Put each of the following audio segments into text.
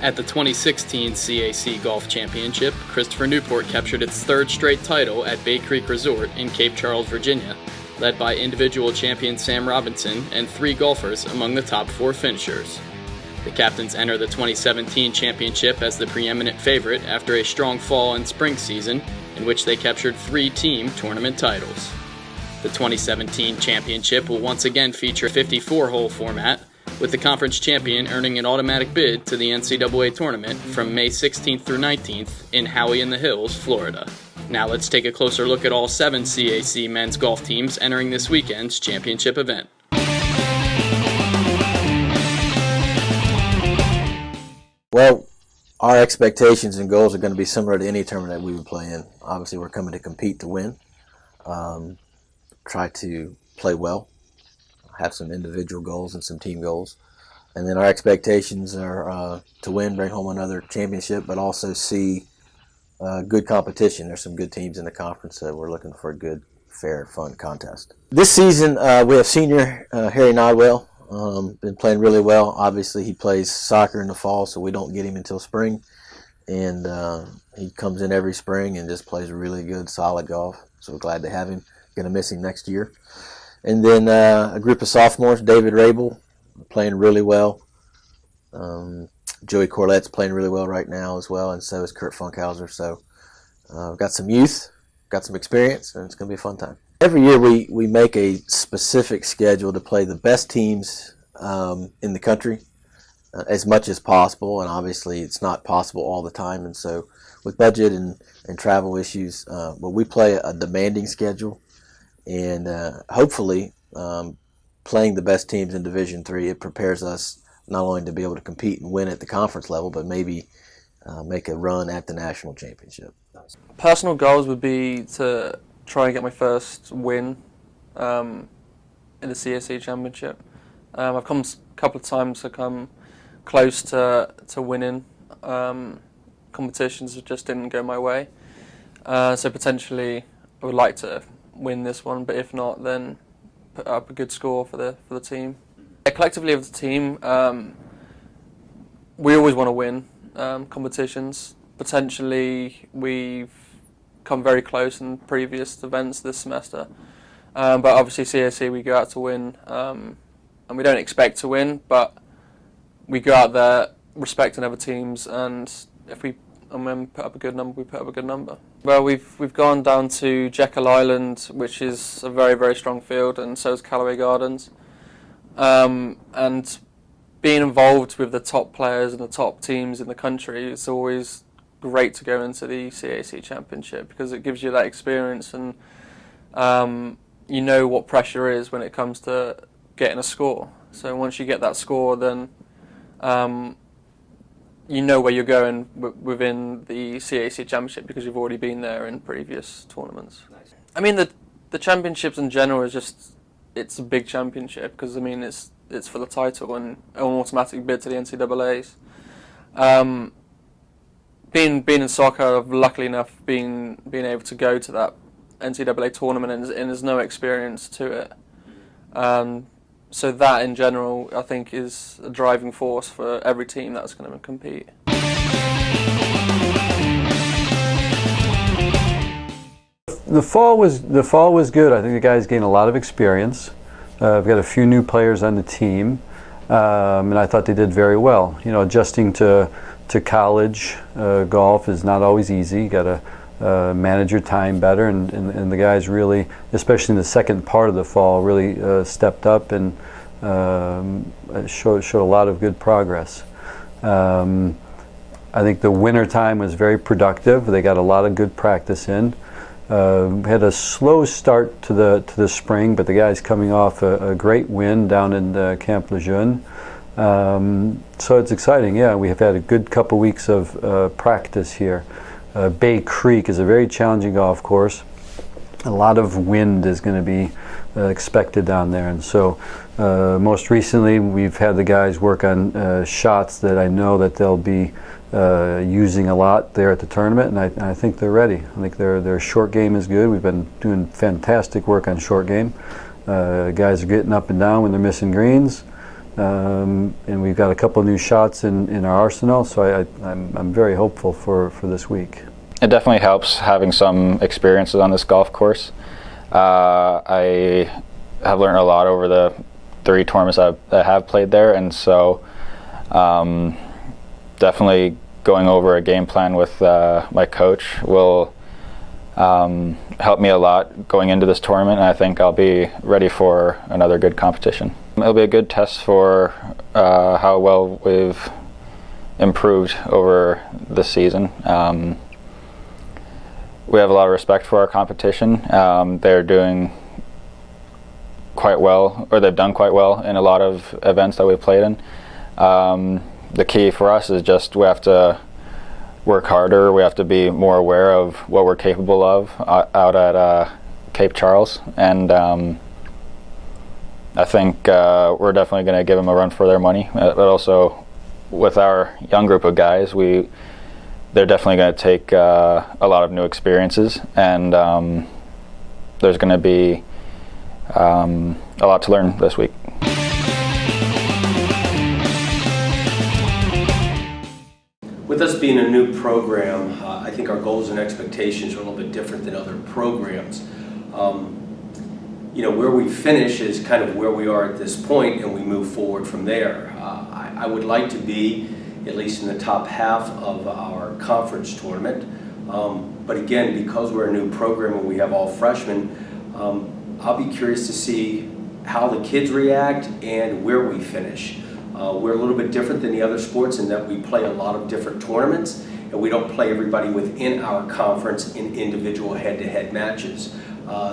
At the 2016 CAC Golf Championship, Christopher Newport captured its third straight title at Bay Creek Resort in Cape Charles, Virginia, led by individual champion Sam Robinson and 3 golfers among the top 4 finishers. The captains enter the 2017 championship as the preeminent favorite after a strong fall and spring season in which they captured 3 team tournament titles. The 2017 championship will once again feature a 54-hole format, with the conference champion earning an automatic bid to the NCAA tournament from May 16th through 19th in Howey in the Hills, Florida. Now let's take a closer look at all 7 CAC men's golf teams entering this weekend's championship event. Well, our expectations and goals are going to be similar to any tournament that we would play in. Obviously, we're coming to compete to win, try to play well, have some individual goals and some team goals. And then our expectations are to win, bring home another championship, but also see good competition. There's some good teams in the conference, so we're looking for a good, fair, fun contest. This season, we have senior Harry Nodwell. Been playing really well. Obviously, he plays soccer in the fall, so we don't get him until spring. And he comes in every spring and just plays really good, solid golf. So we're glad to have him. Going to miss him next year. And then a group of sophomores, David Rabel, playing really well. Joey Corlett's playing really well right now as well, and so is Kurt Funkhauser. So we've got some youth, got some experience, and it's going to be a fun time. Every year we make a specific schedule to play the best teams in the country as much as possible, and obviously it's not possible all the time. And so with budget and travel issues, but we play a demanding schedule, and hopefully playing the best teams in Division III, it prepares us not only to be able to compete and win at the conference level, but maybe make a run at the national championship. Personal goals would be to try and get my first win in the CAC Championship. I've come a couple of times to come close to winning. Competitions just didn't go my way. So potentially I would like to win this one, but if not, then put up a good score for the team. Collectively of the team, we always want to win competitions. Potentially we've come very close in previous events this semester, but obviously CAC we go out to win, and we don't expect to win, but we go out there respecting other teams, and if we put up a good number, we put up a good number. Well, we've gone down to Jekyll Island, which is a very, very strong field, and so is Callaway Gardens. And being involved with the top players and the top teams in the country, it's always great to go into the CAC Championship because it gives you that experience, and you know what pressure is when it comes to getting a score. So once you get that score, then you know where you're going within the CAC Championship because you've already been there in previous tournaments. I mean, the championships in general is just, it's a big championship because I mean it's for the title and an automatic bid to the NCAA's. Being in soccer, I've luckily enough been able to go to that NCAA tournament and there's no experience to it. So that in general, I think, is a driving force for every team that's going to compete. The fall was good. I think the guys gained a lot of experience. We've got a few new players on the team, and I thought they did very well. You know, adjusting to college golf is not always easy. You got to manage your time better, and the guys really, especially in the second part of the fall, really stepped up and showed a lot of good progress. I think the winter time was very productive. They got a lot of good practice in. Had a slow start to the spring, but the guys coming off a great win down in Camp Lejeune. So it's exciting. Yeah, we have had a good couple weeks of practice here. Bay Creek is a very challenging golf course. A lot of wind is going to be expected down there, and so most recently we've had the guys work on shots that I know that they'll be using a lot there at the tournament, and I think they're ready. I think their short game is good. We've been doing fantastic work on short game. Guys are getting up and down when they're missing greens, and we've got a couple of new shots in our arsenal, so I'm very hopeful for this week. It definitely helps having some experiences on this golf course. I have learned a lot over the 3 tournaments I have played there, and so definitely going over a game plan with my coach will help me a lot going into this tournament, and I think I'll be ready for another good competition. It'll be a good test for how well we've improved over this season. We have a lot of respect for our competition. They're doing quite well, or they've done quite well in a lot of events that we've played in. The key for us is just we have to work harder. We have to be more aware of what we're capable of out at Cape Charles, and I think we're definitely going to give them a run for their money. But also, with our young group of guys, they're definitely going to take a lot of new experiences, and there's going to be a lot to learn this week. With us being a new program, I think our goals and expectations are a little bit different than other programs. Where we finish is kind of where we are at this point, and we move forward from there. I would like to be at least in the top half of our conference tournament. But again, because we're a new program and we have all freshmen, I'll be curious to see how the kids react and where we finish. We're a little bit different than the other sports in that we play a lot of different tournaments, and we don't play everybody within our conference in individual head-to-head matches.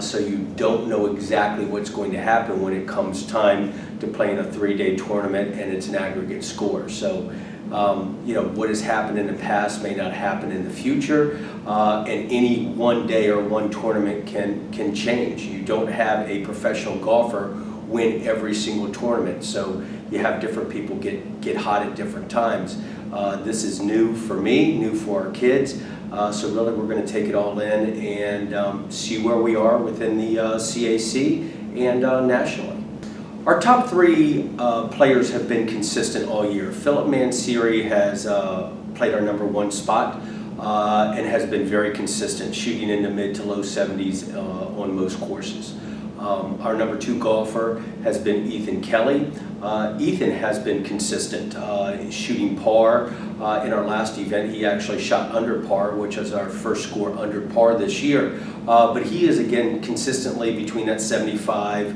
So you don't know exactly what's going to happen when it comes time to play in a 3-day tournament and it's an aggregate score. So what has happened in the past may not happen in the future, and any one day or one tournament can change. You don't have a professional golfer win every single tournament, so you have different people get hot at different times. This is new for me, new for our kids, so really we're going to take it all in and see where we are within the CAC and nationally. Our top 3 players have been consistent all year. Philip Mansiri has played our number 1 spot and has been very consistent, shooting in the mid to low 70s on most courses. Our number 2 golfer has been Ethan Kelly. Ethan has been consistent, shooting par. In our last event, he actually shot under par, which is our first score under par this year. But he is, again, consistently between that 75,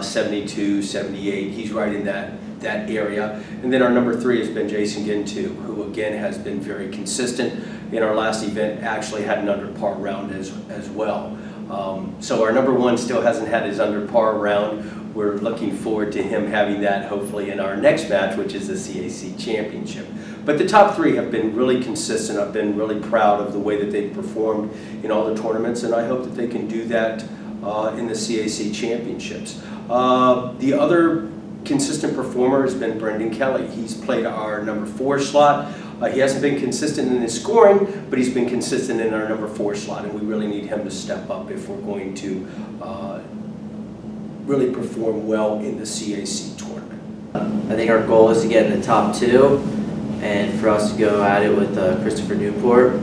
72, 78. He's right in that area. And then our number 3 has been Jason Gintu, who again has been very consistent. In our last event, actually had an under par round as well. So our number 1 still hasn't had his under par round. We're looking forward to him having that hopefully in our next match, which is the CAC Championship. But the top 3 have been really consistent. I've been really proud of the way that they've performed in all the tournaments, and I hope that they can do that in the CAC Championships. The other consistent performer has been Brendan Kelly. He's played our number 4 slot. He hasn't been consistent in his scoring, but he's been consistent in our number 4 slot, and we really need him to step up if we're going to really perform well in the CAC tournament. I think our goal is to get in the top 2 and for us to go at it with Christopher Newport.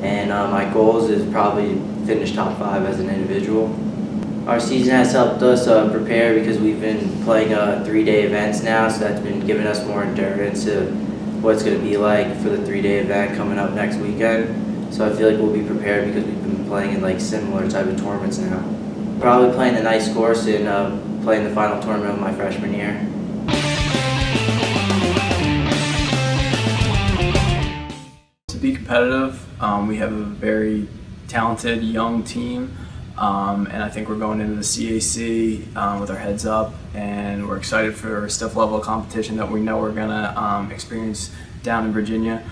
And my goals is probably finish top 5 as an individual. Our season has helped us prepare because we've been playing 3-day events now, so that's been giving us more endurance of what it's going to be like for the 3-day event coming up next weekend. So I feel like we'll be prepared because we've been playing in like similar type of tournaments now. Probably playing the nice course and playing the final tournament of my freshman year. To be competitive, we have a very talented young team, and I think we're going into the CAC with our heads up, and we're excited for a stiff level of competition that we know we're going to experience down in Virginia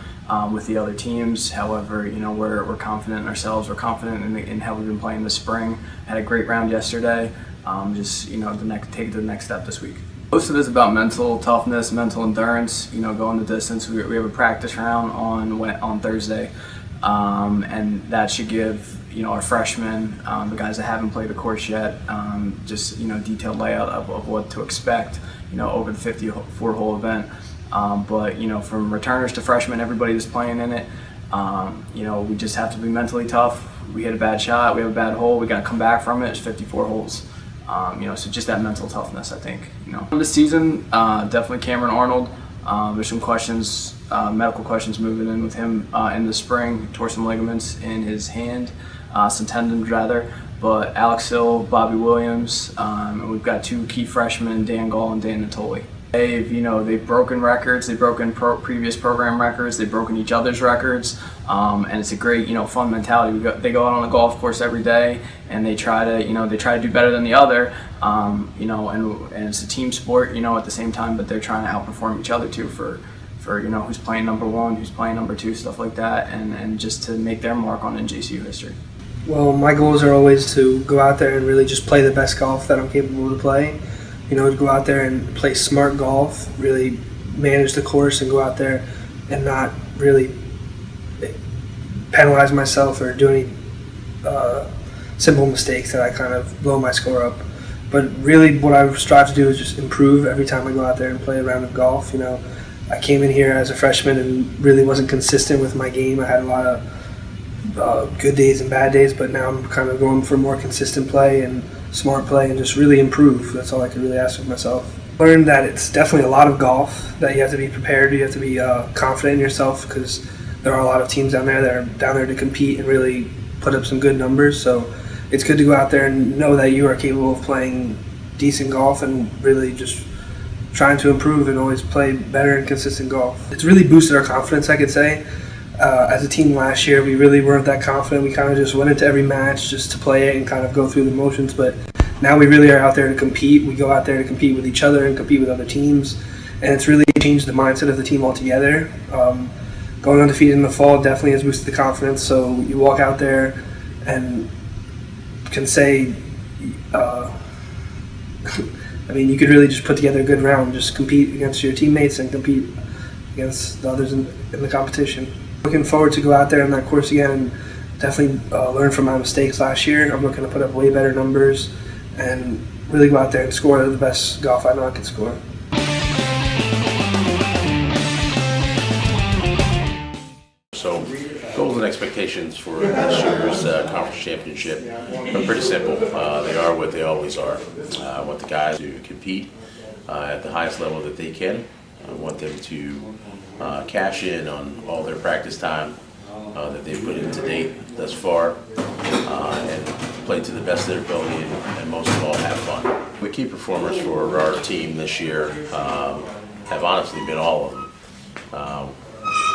with the other teams. However, we're confident in ourselves. We're confident in how we've been playing this spring. Had a great round yesterday. Take it to the next step this week. Most of it is about mental toughness, mental endurance. Going the distance. We have a practice round on Thursday, and that should give our freshmen, the guys that haven't played the course yet, just detailed layout of what to expect, over the 54-hole event. But from returners to freshmen, everybody that's playing in it, we just have to be mentally tough. We hit a bad shot, we have a bad hole, we got to come back from it. It's 54 holes. So just that mental toughness, I think. This season, definitely Cameron Arnold. There's some questions, medical questions moving in with him in the spring. Tore some ligaments in his hand, some tendons rather. But Alex Hill, Bobby Williams, and we've got 2 key freshmen, Dan Gall and Dan Natoli. They've broken records, they've broken previous program records, they've broken each other's records, and it's a great, fun mentality. They go out on the golf course every day, and they try to do better than the other, and it's a team sport, at the same time, but they're trying to outperform each other too for who's playing number 1, who's playing number 2, stuff like that, and just to make their mark on NJCU history. Well, my goals are always to go out there and really just play the best golf that I'm capable to play. To go out there and play smart golf, really manage the course and go out there and not really penalize myself or do any simple mistakes that I kind of blow my score up. But really what I strive to do is just improve every time I go out there and play a round of golf. I came in here as a freshman and really wasn't consistent with my game. I had a lot of good days and bad days, but now I'm kind of going for more consistent play and smart play and just really improve. That's all I can really ask of myself. Learned that it's definitely a lot of golf, that you have to be prepared, you have to be confident in yourself, because there are a lot of teams down there that are down there to compete and really put up some good numbers. So it's good to go out there and know that you are capable of playing decent golf and really just trying to improve and always play better and consistent golf. It's really boosted our confidence, I could say. As a team last year, we really weren't that confident. We kind of just went into every match just to play it and kind of go through the motions. But now we really are out there to compete. We go out there to compete with each other and compete with other teams. And it's really changed the mindset of the team altogether. Going undefeated in the fall definitely has boosted the confidence. So you walk out there and can say, you could really just put together a good round, just compete against your teammates and compete against the others in the competition. Looking forward to go out there on that course again and definitely learn from my mistakes last year. I'm looking to put up way better numbers and really go out there and score the best golf I know I can score. So goals and expectations for this year's conference championship are pretty simple. They are what they always are. I want the guys to compete at the highest level that they can. I want them to cash in on all their practice time that they've put in to date thus far, and play to the best of their ability, and most of all, have fun. The key performers for our team this year have honestly been all of them.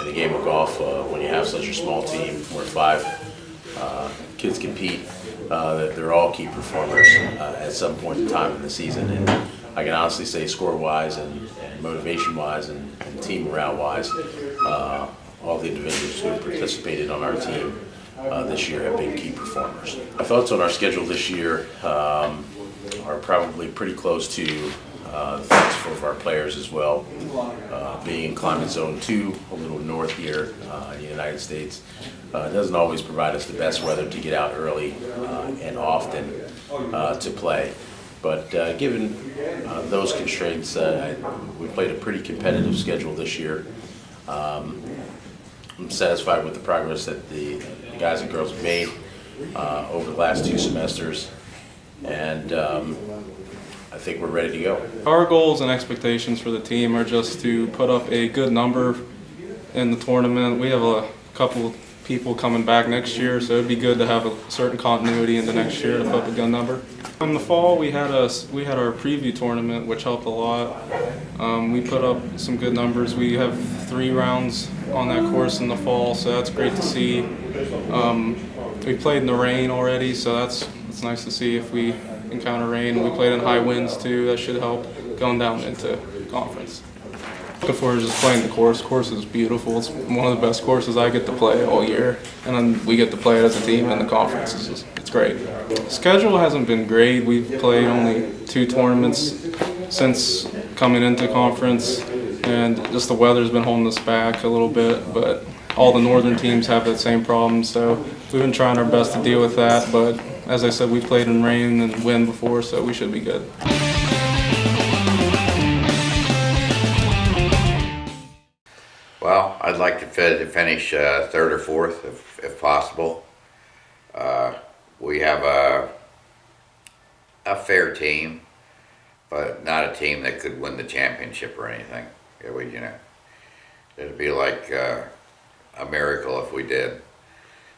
In the game of golf, when you have such a small team where 5 kids compete, they're all key performers at some point in time in the season. And I can honestly say, score-wise and motivation-wise and team morale-wise, all the individuals who have participated on our team this year have been key performers. My thoughts on our schedule this year are probably pretty close to the thoughts for our players as well. Being in climate zone 2, a little north here in the United States, doesn't always provide us the best weather to get out early and often to play. But given those constraints, we played a pretty competitive schedule this year. I'm satisfied with the progress that the guys and girls have made over the last 2 semesters, and I think we're ready to go. Our goals and expectations for the team are just to put up a good number in the tournament. We have a couple of people coming back next year, so it'd be good to have a certain continuity in the next year to put up a good number. In the fall, we had our preview tournament, which helped a lot. We put up some good numbers. We have 3 rounds on that course in the fall, so that's great to see. We played in the rain already, so it's nice to see if we encounter rain. We played in high winds too. That should help going down into conference. Looking forward to just playing the course. The course is beautiful. It's one of the best courses I get to play all year, and then we get to play it as a team in the conference. It's great. The schedule hasn't been great. We've played only 2 tournaments since coming into conference, and just the weather's been holding us back a little bit, but all the northern teams have that same problem. So we've been trying our best to deal with that. But as I said, we played in rain and wind before, so we should be good. Well, I'd like to finish third or fourth if possible. We have a fair team, but not a team that could win the championship or anything. It'd be like a miracle if we did,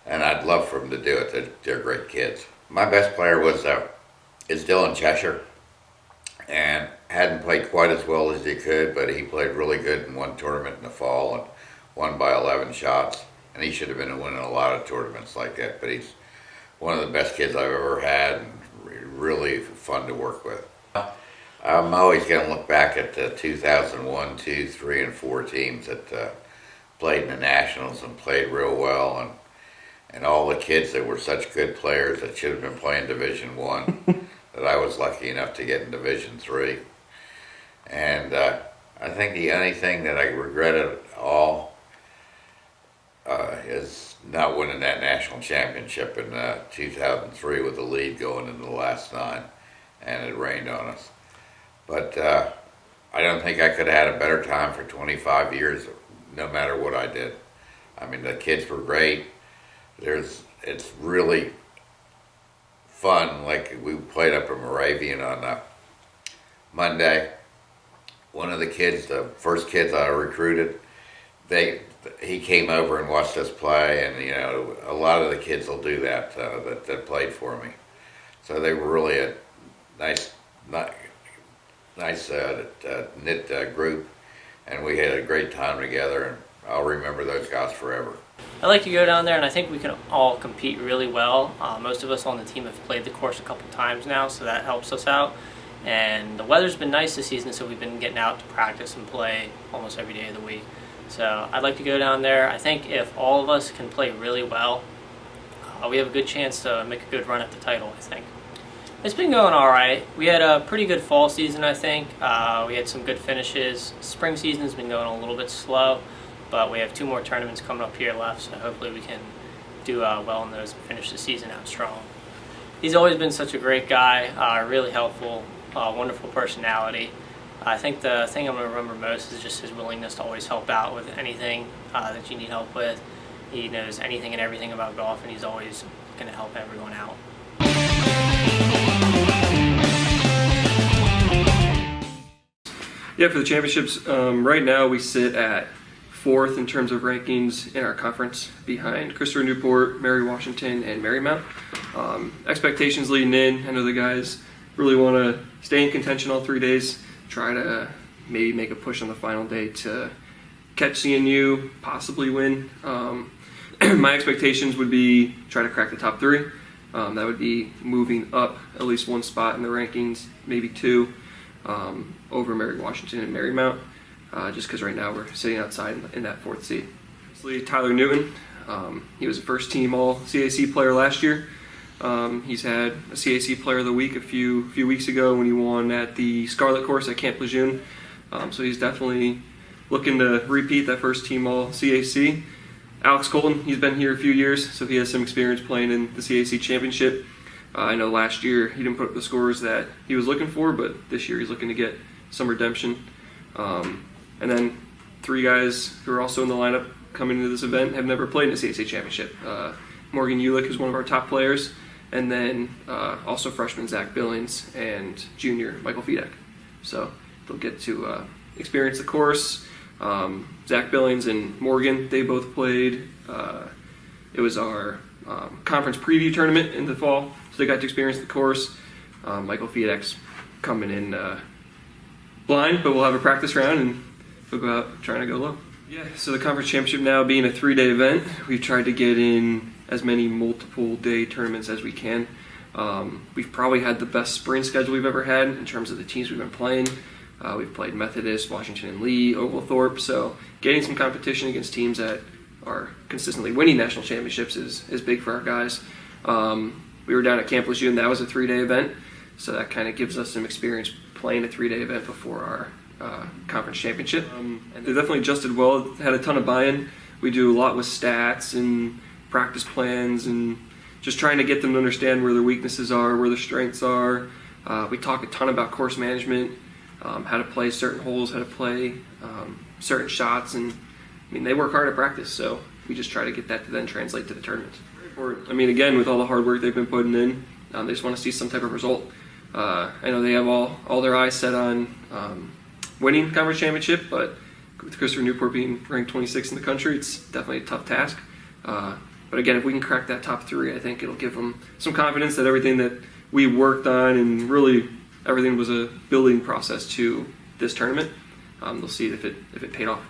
and I'd love for them to do it. They're great kids. My best player is Dylan Cheshire, and hadn't played quite as well as he could, but he played really good in one tournament in the fall and won by 11 shots. And he should have been winning a lot of tournaments like that, but he's one of the best kids I've ever had and really fun to work with. I'm always going to look back at the 2001, 2, 3, and 4 teams that played in the Nationals and played real well, and all the kids that were such good players that should have been playing Division I that I was lucky enough to get in Division III. And I think the only thing that I regret at all is not winning that national championship in 2003 with the lead going into the last 9, and it rained on us. But I don't think I could have had a better time for 25 years, no matter what I did. I mean, the kids were great. It's really fun. Like, we played up in Moravian on Monday. One of the kids, the first kids I recruited, he came over and watched us play, and a lot of the kids will do that that played for me. So they were really a nice knit group, and we had a great time together, and I'll remember those guys forever. I like to go down there, and I think we can all compete really well. Most of us on the team have played the course a couple times now, so that helps us out. And the weather's been nice this season, so we've been getting out to practice and play almost every day of the week. So I'd like to go down there. I think if all of us can play really well, we have a good chance to make a good run at the title, I think. It's been going all right. We had a pretty good fall season, I think. We had some good finishes. Spring season's been going a little bit slow, but we have 2 more tournaments coming up here left, so hopefully we can do well in those and finish the season out strong. He's always been such a great guy, really helpful, wonderful personality. I think the thing I'm going to remember most is just his willingness to always help out with anything that you need help with. He knows anything and everything about golf, and he's always going to help everyone out. Yeah, for the championships, right now we sit at 4th in terms of rankings in our conference, behind Christopher Newport, Mary Washington, and Marymount. Expectations leading in, I know the guys really want to stay in contention all 3 days, try to maybe make a push on the final day to catch CNU, possibly win. My expectations would be try to crack the top 3. That would be moving up at least 1 spot in the rankings, maybe 2, over Mary Washington and Marymount, just because right now we're sitting outside in that 4th seed. Tyler Newton, he was a first-team All-CAC player last year. He's had a CAC Player of the Week a few weeks ago when he won at the Scarlet course at Camp Lejeune. So he's definitely looking to repeat that first-team All-CAC. Alex Colton, he's been here a few years, so he has some experience playing in the CAC Championship. I know last year he didn't put up the scores that he was looking for, but this year he's looking to get some redemption. And then 3 guys who are also in the lineup coming into this event have never played in the CAC Championship. Morgan Ulick is one of our top players, and then also freshman Zach Billings and junior Michael Fedek. So they'll get to experience the course. Zach Billings and Morgan, they both played. It was our conference preview tournament in the fall, so they got to experience the course. Michael Fedek's coming in blind, but we'll have a practice round and we'll go out trying to go low. Yeah, so the conference championship now being a 3-day event, we've tried to get in as many multiple day tournaments as we can. We've probably had the best spring schedule we've ever had in terms of the teams we've been playing. We've played Methodist, Washington and Lee, Oglethorpe, so getting some competition against teams that are consistently winning national championships is big for our guys. We were down at Camp Lejeune, that was a 3-day event, so that kind of gives us some experience playing a 3-day event before our conference championship. And they definitely adjusted well, had a ton of buy-in. we do a lot with stats and practice plans and just trying to get them to understand where their weaknesses are, where their strengths are. We talk a ton about course management, how to play certain holes, how to play certain shots, and I mean, they work hard at practice, so we just try to get that to then translate to the tournament. I mean, again, with all the hard work they've been putting in, they just want to see some type of result. I know they have all their eyes set on winning conference championship, but with Christopher Newport being ranked 26th in the country, it's definitely a tough task. But again, if we can crack that top 3, I think it'll give them some confidence that everything that we worked on and really everything was a building process to this tournament. They'll see if it paid off.